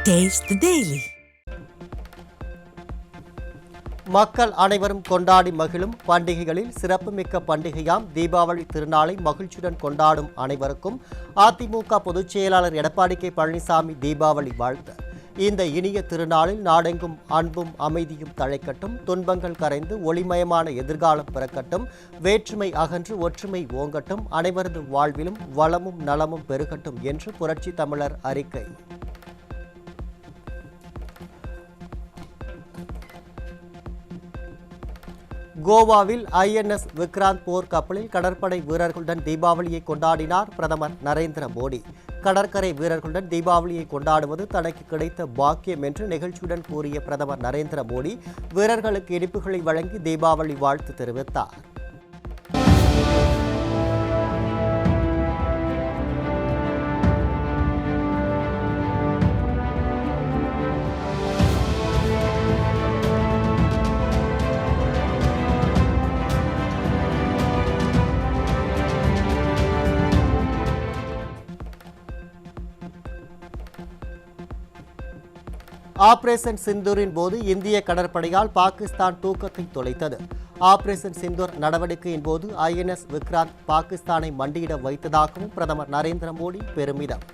Taste the Daily. மக்கள் அனைவரும் கொண்டாடி மகிழும் பண்டிகைகளில் சிறப்புமிக்க பண்டிகையாம் தீபாவளி திருநாளை மகிழ்ச்சியுடன் கொண்டாடும் அனைவருக்கும் அதிமுக பொதுச் செயலாளர் எடப்பாடி கே பழனிசாமி தீபாவளி வாழ்த்து. இந்த இனிய திருநாளில் நாடெங்கும் அன்பும் அமைதியும் தழைக்கட்டும், துன்பங்கள் கரைந்து ஒளிமயமான எதிர்காலம் பிறக்கட்டும், வேற்றுமை அகன்று ஒற்றுமை ஓங்கட்டும், அனைவரது வாழ்விலும் வளமும் நலமும் பெருகட்டும் என்று புரட்சி தமிழர் அறிக்கை. கோவாவில் INS விக்ராந்த் போர் கப்பலில் கடற்படை வீரர்களுடன் தீபாவளியை கொண்டாடினார் பிரதமர் நரேந்திர மோடி. கடற்கரை வீரர்களுடன் தீபாவளியை கொண்டாடுவது தனக்கு கிடைத்த பாக்கியம் என்று நிகழ்ச்சியுடன் கூறிய பிரதமர் நரேந்திர மோடி வீரர்களுக்கு இனிப்புகளை வழங்கி தீபாவளி வாழ்த்து தெரிவித்தார். ஆபரேஷன் சிந்தூரின் போது இந்திய கடற்படையால் பாகிஸ்தான் தூக்கத்தை தொலைத்தது. ஆபரேஷன் சிந்தூர் நடவடிக்கையின் போது INS விக்ராந்த் பாகிஸ்தானை மண்டியிட வைத்ததாகவும் பிரதமர் நரேந்திர மோடி பெருமிதம்.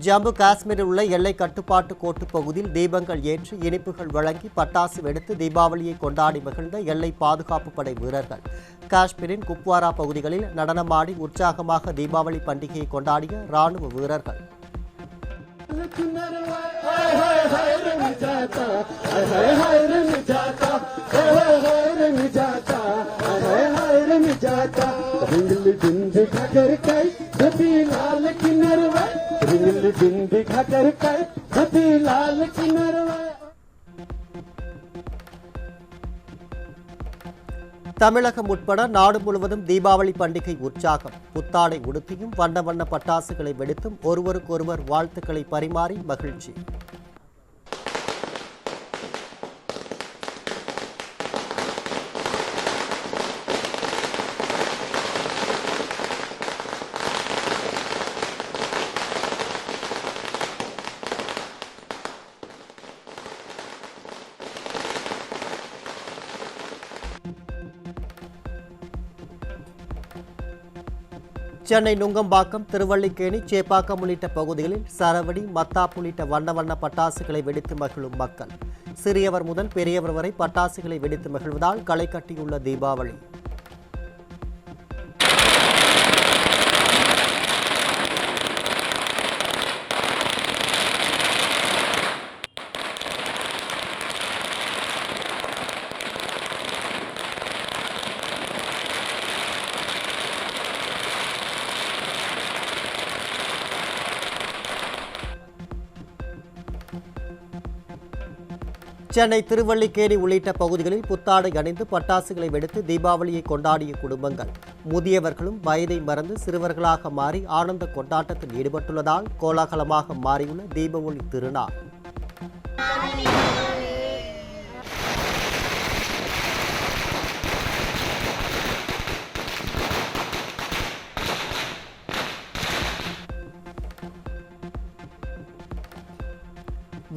ஜம்மு காஷ்மீரில் உள்ள எல்லை கட்டுப்பாட்டு கோட்டு பகுதியில் தீபங்கள் ஏற்றி இனிப்புகள் வழங்கி பட்டாசு வெடித்து தீபாவளியை கொண்டாடி மகிழ்ந்த எல்லை பாதுகாப்பு படை வீரர்கள். காஷ்மீரின் குப்வாரா பகுதிகளில் நடனமாடி உற்சாகமாக தீபாவளி பண்டிகையை கொண்டாடிய ராணுவ வீரர்கள். தமிழகம் உட்பட நாடு முழுவதும் தீபாவளி பண்டிகை உற்சாகம். புத்தாடை உடுத்தியும் வண்ண வண்ண பட்டாசுகளை வெடித்தும் ஒருவருக்கொருவர் வாழ்த்துக்களை பரிமாறி மகிழ்ச்சி. சென்னை நுங்கம்பாக்கம், திருவல்லிக்கேணி, சேப்பாக்கம் உள்ளிட்ட பகுதிகளில் சரவடி, மத்தாப் உள்ளிட்ட வண்ண வண்ண பட்டாசுகளை வெடித்து மகிழும் மக்கள். சிறியவர் முதல் பெரியவர் வரை பட்டாசுகளை வெடித்து மகிழ்வதால் களை கட்டியுள்ள தீபாவளி. சென்னை திருவல்லிக்கேணி உள்ளிட்ட பகுதிகளில் புத்தாடை அணிந்து பட்டாசுகளை வெடித்து தீபாவளியை கொண்டாடிய குடும்பங்கள். முதியவர்களும் வயதை மறந்து சிறுவர்களாக மாறி ஆனந்த கொண்டாட்டத்தில் ஈடுபட்டுள்ளதால் கோலாகலமாக மாறியுள்ள தீபாவளி திருநாள்.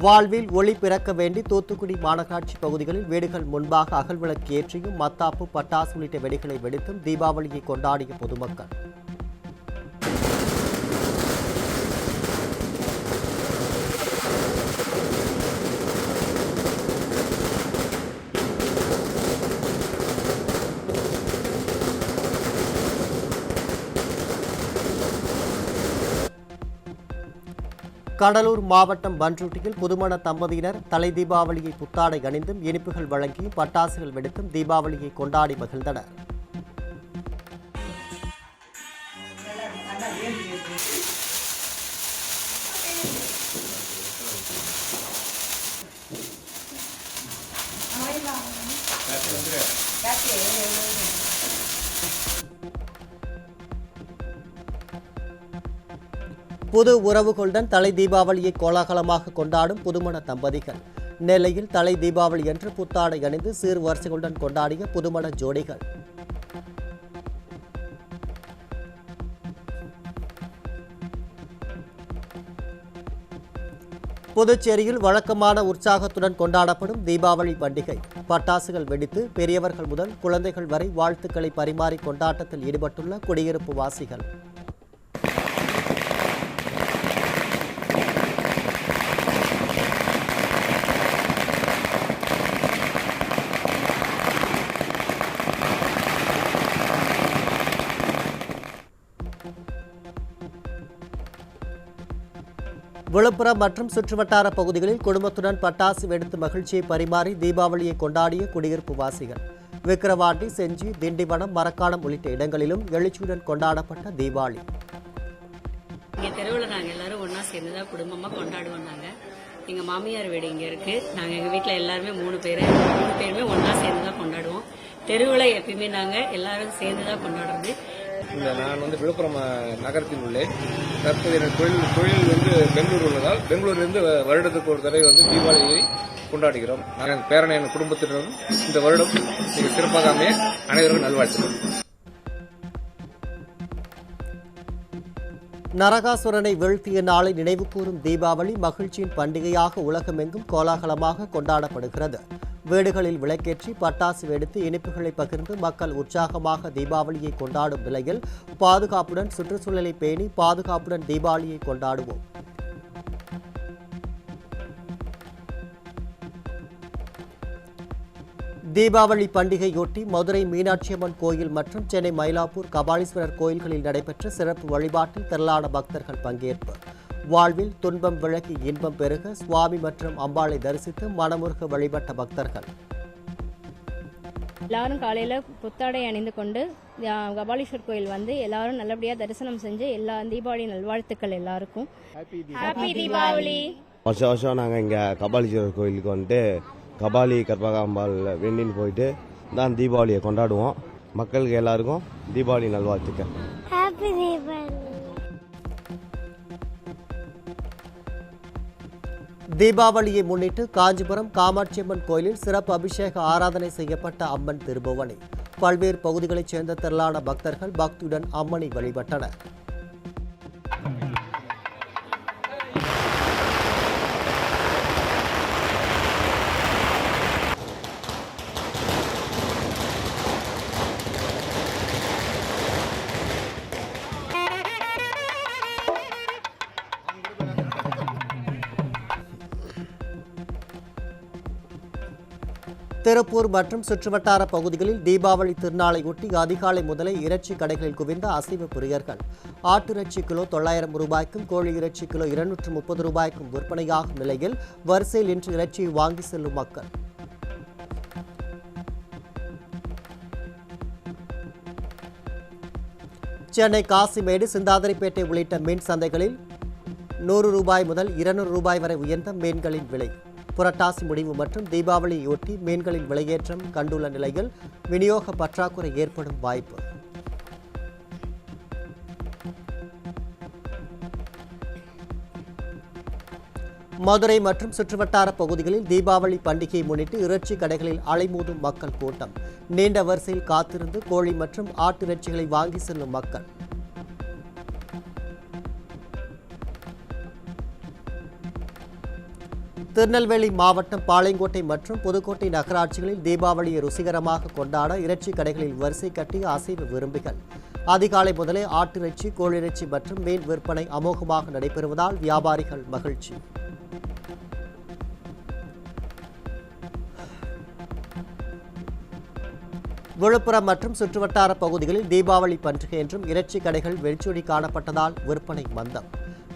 வாழ்வில் ஒளி பிறக்க வேண்டி தூத்துக்குடி மாநகராட்சி பகுதிகளில் வீடுகள் முன்பாக அகல்விளக்கு ஏற்றியும் மத்தாப்பு, பட்டாசு உள்ளிட்ட வெடிகளை வெடித்தும் தீபாவளியை கொண்டாடிய பொதுமக்கள். கடலூர் மாவட்டம் பண்ருட்டியில் புதுமண தம்பதியினர் தலை தீபாவளியை புத்தாடை அணிந்தும் இனிப்புகள் வழங்கியும் பட்டாசுகள் வெடித்தும் தீபாவளியை கொண்டாடி மகிழ்ந்தனர். புது உறவுகளுடன் தலை தீபாவளியை கோலாகலமாக கொண்டாடும் புதுமண தம்பதிகள். நெல்லையில் தலை தீபாவளி அன்று புத்தாடை அணிந்து சீர்வரிசைகளுடன் கொண்டாடிய புதுமண ஜோடிகள். புதுச்சேரியில் வழக்கமான உற்சாகத்துடன் கொண்டாடப்படும் தீபாவளி பண்டிகை. பட்டாசுகள் வெடித்து பெரியவர்கள் முதல் குழந்தைகள் வரை வாழ்த்துக்களை பரிமாறி கொண்டாட்டத்தில் ஈடுபட்டுள்ள குடியிருப்பு வாசிகள். விழுப்புரம் மற்றும் சுற்றுவட்டார பகுதிகளில் குடும்பத்துடன் பட்டாசு வெடித்து மகிழ்ச்சியை பரிமாறி தீபாவளியை கொண்டாடிய குடியிருப்பு வாசிகள். விக்கிரவாண்டி, செஞ்சி, திண்டிவனம், மரக்காணம் உள்ளிட்ட இடங்களிலும் எழுச்சியுடன் கொண்டாடப்பட்ட தீபாவளி. இங்கே தெருவில் நாங்கள் எல்லாரும் ஒன்றா சேர்ந்து தான் குடும்பமாக கொண்டாடுவோம். எங்கள் மாமியார் வீடு இங்கே இருக்குது. நாங்கள் எங்கள் வீட்டில் எல்லாருமே மூணு பேருமே ஒன்றா சேர்ந்து தான் கொண்டாடுவோம். தெருவில் எப்பயுமே நாங்கள் எல்லாரும் சேர்ந்து தான் கொண்டாடுறது. நான் விழுப்புரம் நகரத்தில் உள்ளேன். தற்போது எனக்கு தொழில் பெங்களூர் உள்ளதால் பெங்களூரிலிருந்து வருடத்துக்கு ஒரு தடவை தீபாவளியை கொண்டாடுகிறோம். நாங்கள் பேரனை என் குடும்பத்தினரும் இந்த வருடம் மிக சிறப்பாக அமைய அனைவருக்கும் நல்வாழ்த்துக்கள். நரகாசுரனை வீழ்த்திய நாளை நினைவுகூரும் தீபாவளி மகிழ்ச்சியின் பண்டிகையாக உலகமெங்கும் கோலாகலமாக கொண்டாடப்படுகிறது. வீடுகளில் விளக்கேற்றி பட்டாசு வெடித்து இனிப்புகளை பகிர்ந்து மக்கள் உற்சாகமாக தீபாவளியை கொண்டாடும் நிலையில் பாதுகாப்புடன் சுற்றுச்சூழலை பேணி பாதுகாப்புடன் தீபாவளியை கொண்டாடுவோம். தீபாவளி பண்டிகையொட்டி மதுரை மீனாட்சியம்மன் கோயில் மற்றும் சென்னை மயிலாப்பூர் கபாலீஸ்வரர் கோயில்களில் நடைபெற்ற சிறப்பு வழிபாட்டில் திரளான பக்தர்கள் பங்கேற்பு. வாழ்வில் துன்பம் விலகி இன்பம் பெருக சுவாமி மற்றும் அம்பாளை தரிசித்து மனமுருக வழிபட்ட பக்தர்கள். எல்லாரும் காலையில புத்தாடை அணிந்து கொண்டு கபாலீஸ்வர் கோயில் எல்லாரும் நல்லபடியா தரிசனம் செஞ்சு எல்லா தீபாவளி நல்வாழ்த்துக்கள் எல்லாருக்கும். ஹாப்பி தீபாவளி. வருஷம் வருஷம் நாங்கள் இங்கே கபாலீஸ்வரர் கோயிலுக்கு கபாலி கற்பகாம்பாள் வேண்டின்னு போயிட்டு தான் தீபாவளியை கொண்டாடுவோம். மக்களுக்கு எல்லாருக்கும் தீபாவளி நல்வாழ்த்துக்கள். ஹாப்பி தீபாவளி. தீபாவளியை முன்னிட்டு காஞ்சிபுரம் காமாட்சியம்மன் கோயிலில் சிறப்பு அபிஷேக ஆராதனை செய்யப்பட்ட அம்மன் திருபுவனை. பல்வேறு பகுதிகளைச் சேர்ந்த திரளான பக்தர்கள் பக்தியுடன் அம்மனை வழிபட்டனர். திருப்பூர் மற்றும் சுற்றுவட்டார பகுதிகளில் தீபாவளி திருநாளையொட்டி அதிகாலை முதலே இறைச்சி கடைகளில் குவிந்த அசைவ பிரியர்கள். ஆட்டிறைச்சி கிலோ 900 ரூபாய்க்கும் கோழி இறைச்சி கிலோ 230 ரூபாய்க்கும் விற்பனையாகும் நிலையில் வரிசையில் இன்று இறைச்சியை வாங்கி செல்லும் மக்கள். சென்னை காசிமேடு, சிந்தாதிரிப்பேட்டை உள்ளிட்ட மீன் சந்தைகளில் 100 ரூபாய் முதல் 200 ரூபாய் வரை உயர்ந்த மீன்களின் விலை. புரட்டாசி முடிவு மற்றும் தீபாவளியொட்டி மீன்களின் விலையேற்றம் கண்டுள்ள நிலையில் விநியோக பற்றாக்குறை ஏற்படும் வாய்ப்பு. மதுரை மற்றும் சுற்றுவட்டார பகுதிகளில் தீபாவளி பண்டிகையை முன்னிட்டு இறைச்சி கடைகளில் அலைமோதும் மக்கள் கூட்டம். நீண்ட வரிசையில் காத்திருந்து கோழி மற்றும் ஆட்டிறைச்சிகளை வாங்கி செல்லும் மக்கள். திருநெல்வேலி மாவட்டம் பாளையங்கோட்டை மற்றும் புதுக்கோட்டை நகராட்சிகளில் தீபாவளியை ருசிகரமாக கொண்டாட இறைச்சி கடைகளில் வரிசை கட்டிய அசைவ விரும்பிகள். அதிகாலை முதலே ஆட்டிறைச்சி, கோழிறைச்சி மற்றும் மீன் விற்பனை அமோகமாக நடைபெறுவதால் வியாபாரிகள் மகிழ்ச்சி. விழுப்புரம் மற்றும் சுற்றுவட்டார பகுதிகளில் தீபாவளி பண்டிகை என்றும் இறைச்சி கடைகள் வெறிச்சொடி காணப்பட்டதால் விற்பனை மந்தம்.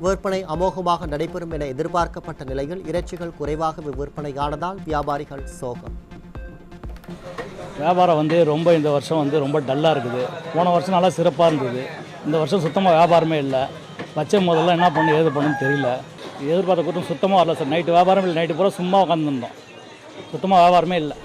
விற்பனை அமோகமாக நடைபெறும் என எதிர்பார்க்கப்பட்ட நிலையில் இறைச்சிகள் குறைவாகவே விற்பனையானதால் வியாபாரிகள் சோகம். வியாபாரம் ரொம்ப இந்த வருஷம் ரொம்ப டல்லாக இருக்குது. போன வருஷம் நல்லா சிறப்பாக இருந்தது. இந்த வருஷம் சுத்தமாக வியாபாரமே இல்லை. வச்ச முதல்ல என்ன பண்ணு ஏது பண்ணுன்னு தெரியல. எதிர்பார்த்த கூட்டம் சுத்தமாக வரல சார். நைட்டு வியாபாரம் இல்லை. நைட்டு பூரா சும்மா உட்காந்துருந்தோம். சுத்தமாக வியாபாரமே இல்லை.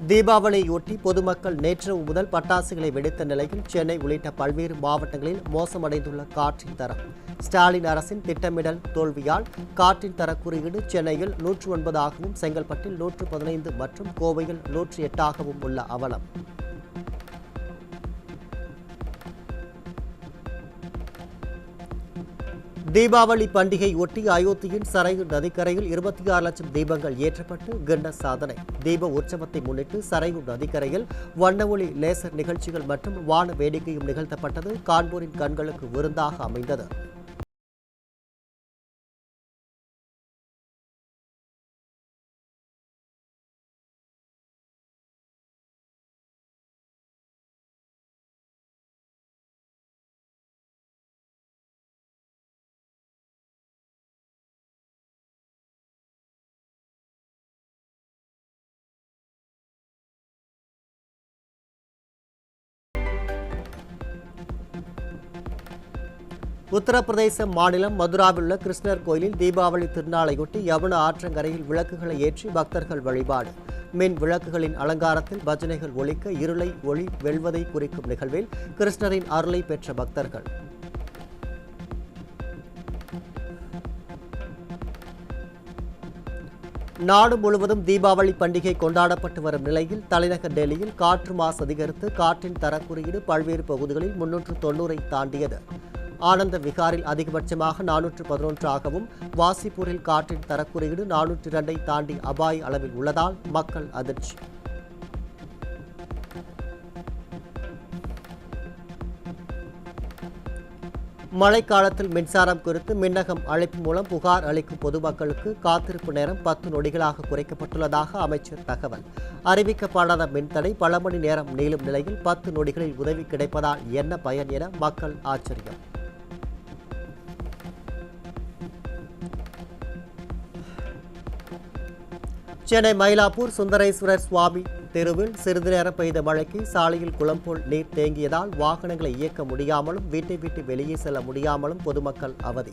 தீபாவளியொட்டி பொதுமக்கள் நேற்று முதல் பட்டாசுகளை வெடித்த நிலையில் சென்னை உள்ளிட்ட பல்வேறு மாவட்டங்களில் மோசமடைந்துள்ள காற்றின் தரம். ஸ்டாலின் அரசின் திட்டமிடல் தோல்வியால் காற்றின் தர குறியீடு சென்னையில் 109 ஆகவும், செங்கல்பட்டில் 115 மற்றும் கோவையில் 108 ஆகவும் உள்ள அவலம். தீபாவளி பண்டிகை ஒட்டி அயோத்தியின் சரையு நதிக்கரையில் 26 லட்சம் தீபங்கள் ஏற்றப்பட்டு கிண்ண சாதனை. தீப உற்சவத்தை முன்னிட்டு சரையு நதிக்கரையில் வண்ண ஒளி லேசர் நிகழ்ச்சிகள் மற்றும் வான வேடிக்கையும் நிகழ்த்தப்பட்டது. காண்போரின் கண்களுக்கு விருந்தாக அமைந்தது. உத்தரப்பிரதேச மாநிலம் மதுராவில் உள்ள கிருஷ்ணர் கோயிலில் தீபாவளி திருநாளையொட்டி யமுனா ஆற்றங்கரையில் விளக்குகளை ஏற்றி பக்தர்கள் வழிபாடு. மின் விளக்குகளின் அலங்காரத்தில் பஜனைகள் ஒலிக்க இருளை ஒளி வெல்வதை குறிக்கும் நிகழ்வில் கிருஷ்ணரின் அருளை பெற்ற பக்தர்கள். நாடு முழுவதும் தீபாவளி பண்டிகை கொண்டாடப்பட்டு வரும் நிலையில் தலைநகர் டெல்லியில் காற்று மாசு அதிகரித்து காற்றின் தரக்குறியீடு பல்வேறு பகுதிகளில் 390ஐ தாண்டியது. ஆனந்த விகாரில் அதிகபட்சமாக 411 ஆகவும், வாசிப்பூரில் காற்றின் தரக்குறியீடு 402ஐ தாண்டி அபாய அளவில் உள்ளதால் மக்கள் அதிர்ச்சி. மழைக்காலத்தில் மின்சாரம் குறித்து மின்னகம் அழைப்பு மூலம் புகார் அளிக்கும் பொதுமக்களுக்கு காத்திருப்பு நேரம் 10 நொடிகளாக குறைக்கப்பட்டுள்ளதாக அமைச்சர் தகவல். அறிவிக்கப்படாத மின்தடை பல மணி நேரம் நீளும் நிலையில் 10 நொடிகளில் உதவி கிடைப்பதால் என்ன பயன் என மக்கள் ஆச்சரியம். சென்னை மயிலாப்பூர் சுந்தரேஸ்வரர் சுவாமி தெருவில் சிறிது நேரம் பெய்த மழைக்கு சாலையில் குளம் போல் நீர் தேங்கியதால் வாகனங்களை இயக்க முடியாமலும் வீட்டை விட்டு வெளியே செல்ல முடியாமலும் பொதுமக்கள் அவதி.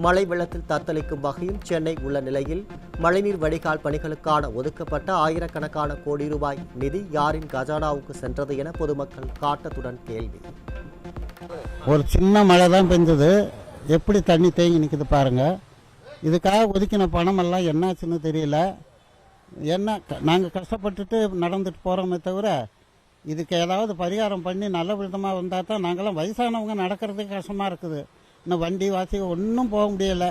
மழை வெள்ளத்தில் தத்தளிக்கும் வகையில் சென்னை உள்ள நிலையில் மழைநீர் வடிகால் பணிகளுக்கான ஒதுக்கப்பட்ட ஆயிரக்கணக்கான கோடி ரூபாய் நிதி யாரின் கஜானாவுக்கு சென்றது என பொதுமக்கள் காட்டத்துடன் கேள்வி. ஒரு சின்ன மழை தான் பெஞ்சது, எப்படி தண்ணி தேங்கி நிற்குது பாருங்க. இதுக்காக ஒதுக்கின பணமெல்லாம் என்னாச்சுன்னு தெரியல. என்ன நாங்கள் கஷ்டப்பட்டுட்டு நடந்துட்டு போகிறோமே தவிர இதுக்கு ஏதாவது பரிகாரம் பண்ணி நல்ல விதமாக வந்தால் தான். நாங்களாம் வயசானவங்க நடக்கிறதுக்கு கஷ்டமாக இருக்குது. இன்னும் வண்டி வாசி ஒன்றும் போக முடியலை.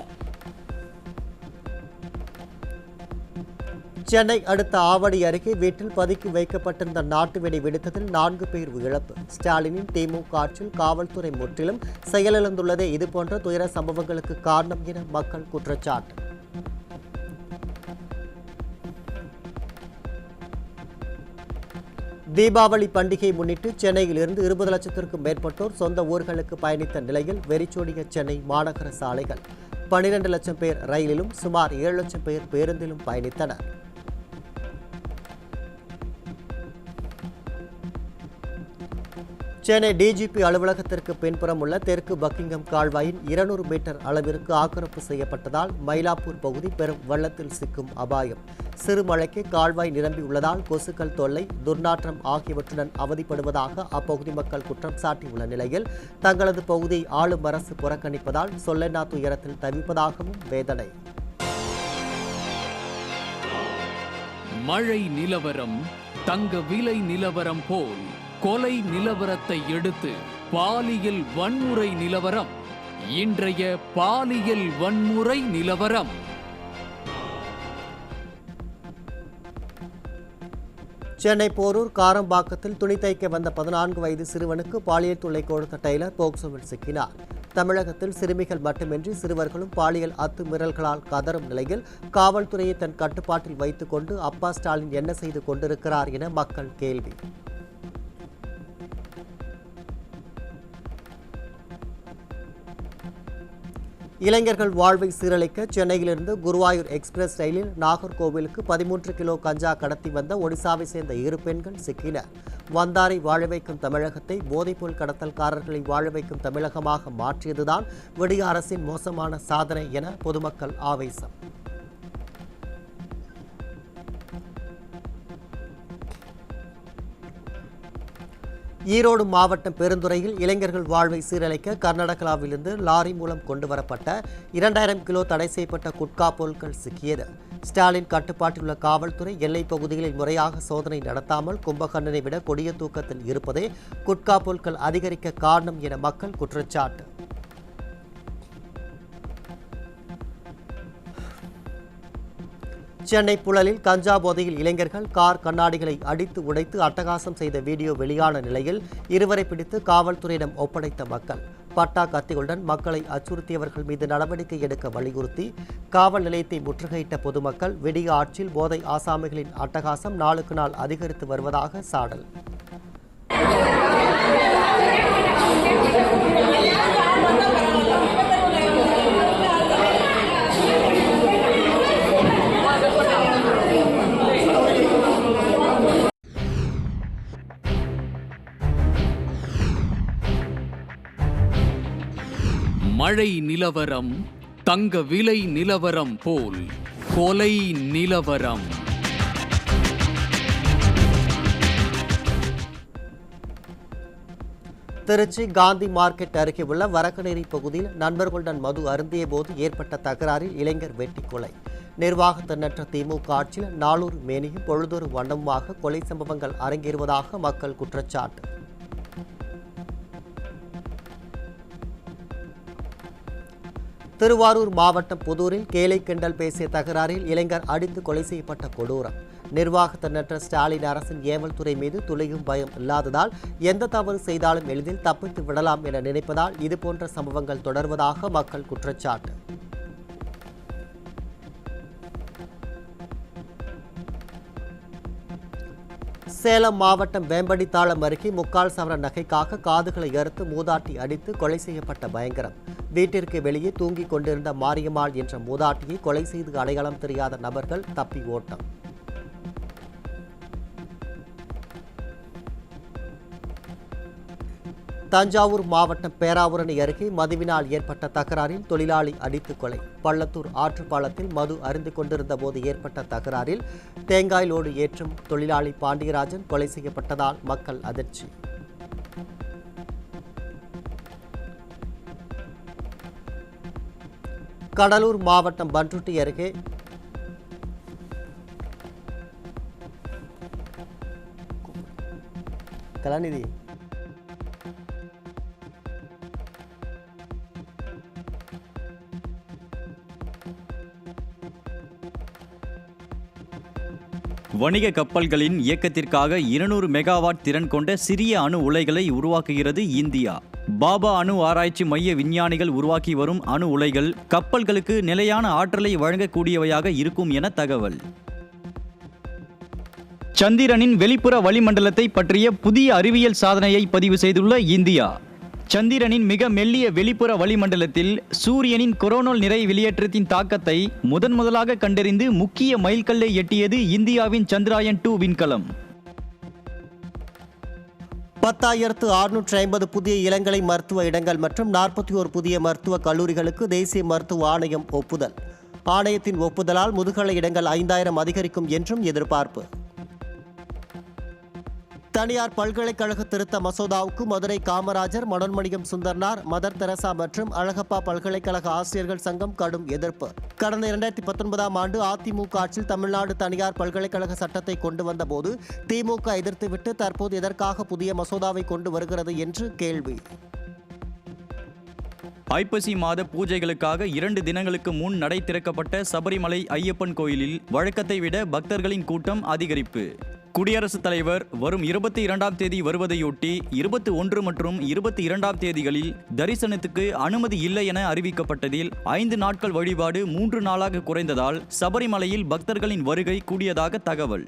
சென்னை அடுத்த ஆவடி அருகே வீட்டில் பதுக்கி வைக்கப்பட்டிருந்த நாட்டு வெடி வெடித்ததில் 4 பேர் இழப்பு. ஸ்டாலினின் திமுக ஆட்சியில் காவல்துறை முற்றிலும் செயலிழந்துள்ளதே இதுபோன்ற துயர சம்பவங்களுக்கு காரணம் என மக்கள் குற்றச்சாட்டு. தீபாவளி பண்டிகையை முன்னிட்டு சென்னையில் இருந்து 20 லட்சத்திற்கும் மேற்பட்டோர் சொந்த ஊர்களுக்கு பயணித்த நிலையில் வெறிச்சோடிய சென்னை மாநகர சாலைகள். 12 லட்சம் பேர் ரயிலிலும் சுமார் 7 லட்சம் பேர் பேருந்திலும் பயணித்தனர். சென்னை டிஜிபி அலுவலகத்திற்கு பின்புறம் உள்ள தெற்கு பக்கிங்ஹாம் கால்வாயின் 200 மீட்டர் அளவிற்கு ஆக்கிரமிப்பு செய்யப்பட்டதால் மயிலாப்பூர் பகுதி பெரும் வெள்ளத்தில் சிக்கும் அபாயம். சிறு மழைக்கு கால்வாய் நிரம்பியுள்ளதால் கொசுக்கள் தொல்லை, துர்நாற்றம் ஆகியவற்றுடன் அவதிப்படுவதாக அப்பகுதி மக்கள் குற்றம் சாட்டியுள்ள நிலையில் தங்களது பகுதியை ஆளும் அரசு புறக்கணிப்பதால் சொல்லென்னா துயரத்தில் தவிப்பதாகவும் வேதனை. மழை நிலவரம் தங்க விலை நிலவரம் போல் கொலை நிலவரத்தை எடுத்து பாலியல் வன்முறை நிலவரம். இன்றைய பாலியல் வன்முறை நிலவரம். சென்னை போரூர் காரம்பாக்கத்தில் துணி தைக்க வந்த 14 வயது சிறுவனுக்கு பாலியல் தொல்லை கொடுத்த டெய்லர் போக்சோவில் சிக்கினார். தமிழகத்தில் சிறுமிகள் மட்டுமின்றி சிறுவர்களும் பாலியல் அத்துமீறல்களால் கதறும் நிலையில் காவல்துறையை தன் கட்டுப்பாட்டில் வைத்துக் கொண்டு அப்பா ஸ்டாலின் என்ன செய்து கொண்டிருக்கிறார் என மக்கள் கேள்வி. இளைஞர்கள் வாழ்வை சீரழிக்க சென்னையிலிருந்து குருவாயூர் எக்ஸ்பிரஸ் ரயிலில் நாகர்கோவிலுக்கு 13 கிலோ கஞ்சா கடத்தி வந்த ஒடிசாவை சேர்ந்த 2 பெண்கள் சிக்கினர். வந்தாரை வாழ வைக்கும் தமிழகத்தை போதைப்பொருள் கடத்தல்காரர்களை வாழ வைக்கும் தமிழகமாக மாற்றியதுதான் விடிய அரசின் மோசமான சாதனை என பொதுமக்கள் ஆவேசம். ஈரோடு மாவட்டம் பெருந்துறையில் இளைஞர்கள் வாழ்வை சீரழிக்க கர்நாடகாவிலிருந்து லாரி மூலம் கொண்டுவரப்பட்ட 2000 கிலோ தடை செய்யப்பட்ட குட்கா பொருட்கள் சிக்கியது. ஸ்டாலின் கட்டுப்பாட்டில் உள்ள காவல்துறை எல்லைப் பகுதிகளில் முறையாக சோதனை நடத்தாமல் கும்பகர்ணனை விட கொடிய தூக்கத்தில் இருப்பதே குட்கா பொருட்கள் அதிகரிக்க காரணம் என மக்கள் குற்றச்சாட்டு. சென்னை புழலில் கஞ்சா போதையில் இளைஞர்கள் கார் கண்ணாடிகளை அடித்து உடைத்து அட்டகாசம் செய்த வீடியோ வெளியான நிலையில் இருவரை பிடித்து காவல்துறையிடம் ஒப்படைத்த மக்கள். பட்டா கத்திகளுடன் மக்களை அச்சுறுத்தியவர்கள் மீது நடவடிக்கை எடுக்க வலியுறுத்தி காவல் நிலையத்தை முற்றுகையிட்ட பொதுமக்கள் விடிய ஆட்சியில் போதை ஆசாமிகளின் அட்டகாசம் நாளுக்கு நாள் அதிகரித்து வருவதாக சாடல். மழை நிலவரம், தங்க விலை நிலவரம் போல் கொலை நிலவரம். திருச்சி காந்தி மார்க்கெட் அருகே உள்ள வரக்கநேரி பகுதியில் நண்பர்களுடன் மது அருந்திய போது ஏற்பட்ட தகராறில் இளைஞர் வெட்டி கொலை. நிர்வாக திறனற்ற திமுக ஆட்சியில் நாளூர் மேனியும் பொழுதொரு வண்ணமுமாக கொலை சம்பவங்கள் அரங்கேறுவதாக மக்கள் குற்றச்சாட்டு. திருவாரூர் மாவட்டம் புதூரில் கேலை கிண்டல் பேசிய தகராறில் இளைஞர் அடித்து கொலை செய்யப்பட்ட கொடூரம். நிர்வாக திறனற்ற ஸ்டாலின் அரசின் ஏவல் துறை மீது துளியும் பயம் இல்லாததால் எந்த தவறு செய்தாலும் எளிதில் தப்பித்து விடலாம் என நினைப்பதால் இதுபோன்ற சம்பவங்கள் தொடர்வதாக மக்கள் குற்றச்சாட்டு. சேலம் மாவட்டம் வேம்படித்தாளம் அருகே 3/4 சவர நகைக்காக காதுகளை அறுத்து மூதாட்டி அடித்து கொலை செய்யப்பட்ட பயங்கரம். வீட்டிற்கு வெளியே தூங்கிக் கொண்டிருந்த மாரியம்மாள் என்ற மூதாட்டியை கொலை செய்து அடையாளம் தெரியாத நபர்கள் தப்பி ஓட்டம். தஞ்சாவூர் மாவட்டம் பேராவூரணி அருகே மதுவினால் ஏற்பட்ட தகராறில் தொழிலாளி அடித்து கொலை. பள்ளத்தூர் ஆற்றுப்பாலத்தில் மது அருந்து கொண்டிருந்த போது ஏற்பட்ட தகராறில் தேங்காய் லோடு ஏற்றும் தொழிலாளி பாண்டியராஜன் கொலை செய்யப்பட்டதால் மக்கள் அதிர்ச்சி. கடலூர் மாவட்டம் பண்ருட்டி அருகே கலாநிதி வணிக கப்பல்களின் இயக்கத்திற்காக 200 மெகாவாட் திறன் கொண்ட சிறிய அணு உலைகளை உருவாக்குகிறது இந்தியா. பாபா அணு ஆராய்ச்சி மைய விஞ்ஞானிகள் உருவாக்கி வரும் அணு உலைகள் கப்பல்களுக்கு நிலையான ஆற்றலை வழங்கக்கூடியவையாக இருக்கும் என தகவல். சந்திரனின் வெளிப்புற வளிமண்டலத்தை பற்றிய புதிய அறிவியல் சாதனையை பதிவு செய்துள்ள இந்தியா. சந்திரனின் மிக மெல்லிய வெளிப்புற வளிமண்டலத்தில் சூரியனின் கொரோனல் நிறை வெளியேற்றத்தின் தாக்கத்தை முதலாக கண்டறிந்து முக்கிய மைல்கல்லை எட்டியது இந்தியாவின் சந்திராயன் 2 விண்கலம். 10,650 புதிய இளங்கலை மருத்துவ இடங்கள் மற்றும் 41 புதிய மருத்துவக் கல்லூரிகளுக்கு தேசிய மருத்துவ ஆணையம் ஒப்புதல். ஆணையத்தின் ஒப்புதலால் முதுகலை இடங்கள் 5,000 அதிகரிக்கும் என்றும் எதிர்பார்ப்பு. தனியார் பல்கலைக்கழக திருத்த மசோதாவுக்கு மதுரை காமராஜர், மனோன்மணியம் சுந்தர்னார், மதர் தெரசா மற்றும் அழகப்பா பல்கலைக்கழக ஆசிரியர்கள் சங்கம் கடும் எதிர்ப்பு. கடந்த 2019ஆம் ஆண்டு அதிமுக ஆட்சியில் தமிழ்நாடு தனியார் பல்கலைக்கழக சட்டத்தை கொண்டு வந்த போது திமுக எதிர்த்துவிட்டு தற்போது எதற்காக புதிய மசோதாவை கொண்டு வருகிறது என்று கேள்வி. ஐப்பசி மாத பூஜைகளுக்காக 2 தினங்களுக்கு முன் நடை திறக்கப்பட்ட சபரிமலை ஐயப்பன் கோயிலில் வழக்கத்தை விட பக்தர்களின் கூட்டம் அதிகரிப்பு. குடியரசுத் தலைவர் வரும் 22ஆம் தேதி வருவதையொட்டி 21 மற்றும் 22ஆம் தேதிகளில் தரிசனத்துக்கு அனுமதி இல்லை என அறிவிக்கப்பட்டதில் 5 நாட்கள் வழிபாடு 3 நாளாக குறைந்ததால் சபரிமலையில் பக்தர்களின் வருகை கூடியதாக தகவல்.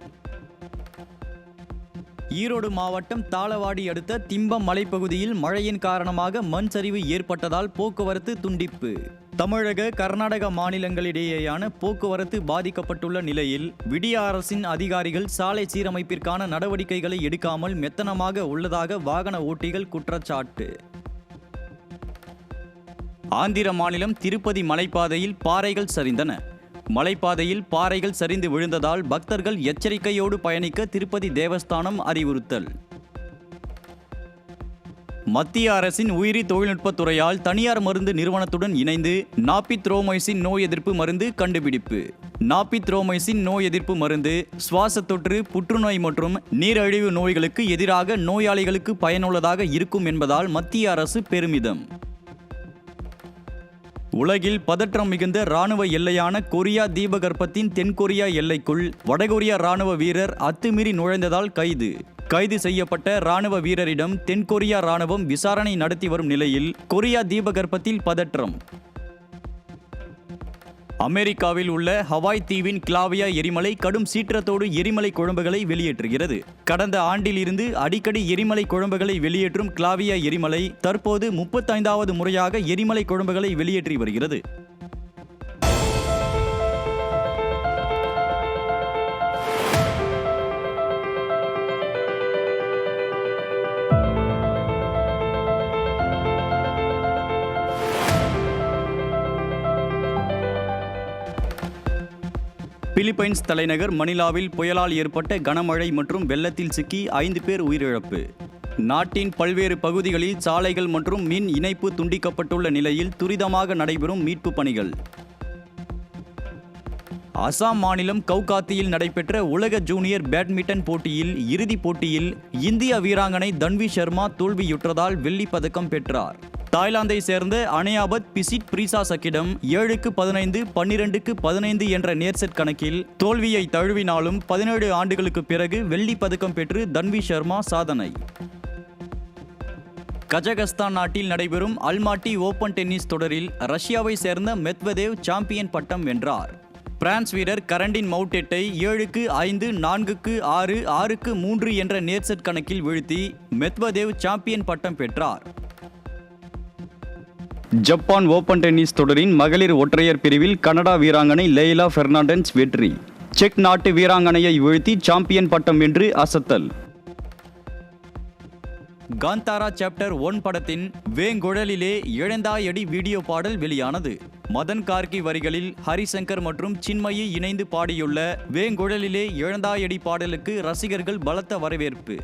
ஈரோடு மாவட்டம் தாளவாடி அடுத்த திம்பம் மலைப்பகுதியில் மழையின் காரணமாக மண் சரிவு ஏற்பட்டதால் போக்குவரத்து துண்டிப்பு. தமிழக கர்நாடக மாநிலங்களிடையேயான போக்குவரத்து பாதிக்கப்பட்டுள்ள நிலையில் விடிய அரசின் அதிகாரிகள் சாலை சீரமைப்பிற்கான நடவடிக்கைகளை எடுக்காமல் மெத்தனமாக உள்ளதாக வாகன ஓட்டிகள் குற்றச்சாட்டு. ஆந்திர மாநிலம் திருப்பதி மலைப்பாதையில் பாறைகள் சரிந்தன. மலைப்பாதையில் பாறைகள் சரிந்து விழுந்ததால் பக்தர்கள் எச்சரிக்கையோடு பயணிக்க திருப்பதி தேவஸ்தானம் அறிவுறுத்தல். மத்திய அரசின் உயிரி தொழில்நுட்பத் துறையால் தனியார் மருந்து நிறுவனத்துடன் இணைந்து நாபித்ரோமைசின் நோய் எதிர்ப்பு மருந்து கண்டுபிடிப்பு. நாபித்ரோமைசின் நோய் எதிர்ப்பு மருந்து சுவாச தொற்று, புற்றுநோய் மற்றும் நீரிழிவு நோய்களுக்கு எதிராக நோயாளிகளுக்கு பயனுள்ளதாக இருக்கும் என்பதால் மத்திய அரசு பெருமிதம். உலகில் பதற்றம் மிகுந்த ராணுவ எல்லையான கொரியா தீபகற்பத்தின் தென்கொரியா எல்லைக்குள் வடகொரியா ராணுவ வீரர் அத்துமீறி நுழைந்ததால் கைது செய்யப்பட்ட ராணுவ வீரரிடம் தென்கொரியா ராணுவம் விசாரணை நடத்தி வரும் நிலையில் கொரியா தீபகற்பத்தில் பதற்றம். அமெரிக்காவில் உள்ள ஹவாய் தீவின் கிளாவியா எரிமலை கடும் சீற்றத்தோடு எரிமலை குழம்புகளை வெளியேற்றுகிறது. கடந்த ஆண்டில் இருந்து அடிக்கடி எரிமலை குழம்புகளை வெளியேற்றும் கிளாவியா எரிமலை தற்போது 35வது முறையாக எரிமலை குழம்புகளை வெளியேற்றி வருகிறது. பிலிப்பைன்ஸ் தலைநகர் மணிலாவில் புயலால் ஏற்பட்ட கனமழை மற்றும் வெள்ளத்தில் சிக்கி 5 பேர் உயிரிழப்பு. நாட்டின் பல்வேறு பகுதிகளில் சாலைகள் மற்றும் மின் இணைப்பு துண்டிக்கப்பட்டுள்ள நிலையில் துரிதமாக நடைபெறும் மீட்பு பணிகள். அசாம் மாநிலம் கவுகாத்தியில் நடைபெற்ற உலக ஜூனியர் பேட்மிண்டன் போட்டியில் இறுதிப் போட்டியில் இந்திய வீராங்கனை தன்வி சர்மா தோல்வியுற்றதால் வெள்ளிப் பதக்கம் பெற்றார். தாய்லாந்தை சேர்ந்த அனயாபத் பிசிட் பிரீசாசக்கிடம் 7-15, 12-15 என்ற நேர்செட் கணக்கில் தோல்வியை தழுவினாலும் 17 ஆண்டுகளுக்கு பிறகு வெள்ளி பதக்கம் பெற்று தன்வி சர்மா சாதனை. கஜகஸ்தான் நாட்டில் நடைபெறும் அல்மாட்டி ஓபன் டென்னிஸ் தொடரில் ரஷ்யாவை சேர்ந்த மெத்வதேவ் சாம்பியன் பட்டம் வென்றார். பிரான்ஸ் வீரர் கரண்டின் மவுட்டெட்டை 7-5, 4-6, 6-3 என்ற நேர்செட் கணக்கில் வீழ்த்தி மெத்வதேவ் சாம்பியன் பட்டம் பெற்றார். ஜப்பான் ஓபன் டென்னிஸ் தொடரின் மகளிர் ஒற்றையர் பிரிவில் கனடா வீராங்கனை லெய்லா பெர்னாண்டஸ் வெற்றி. செக் நாட்டு வீராங்கனையை வீழ்த்தி சாம்பியன் பட்டம் வென்று அசத்தல். காந்தாரா சாப்டர் 1 படத்தின் வேங்குழலிலே இழந்தாயடி வீடியோ பாடல் வெளியானது. மதன் கார்கி வரிகளில் ஹரிசங்கர் மற்றும் சின்மயி இணைந்து பாடியுள்ள வேங்குழலிலே இழந்தாயடி பாடலுக்கு ரசிகர்கள் பலத்த வரவேற்பு.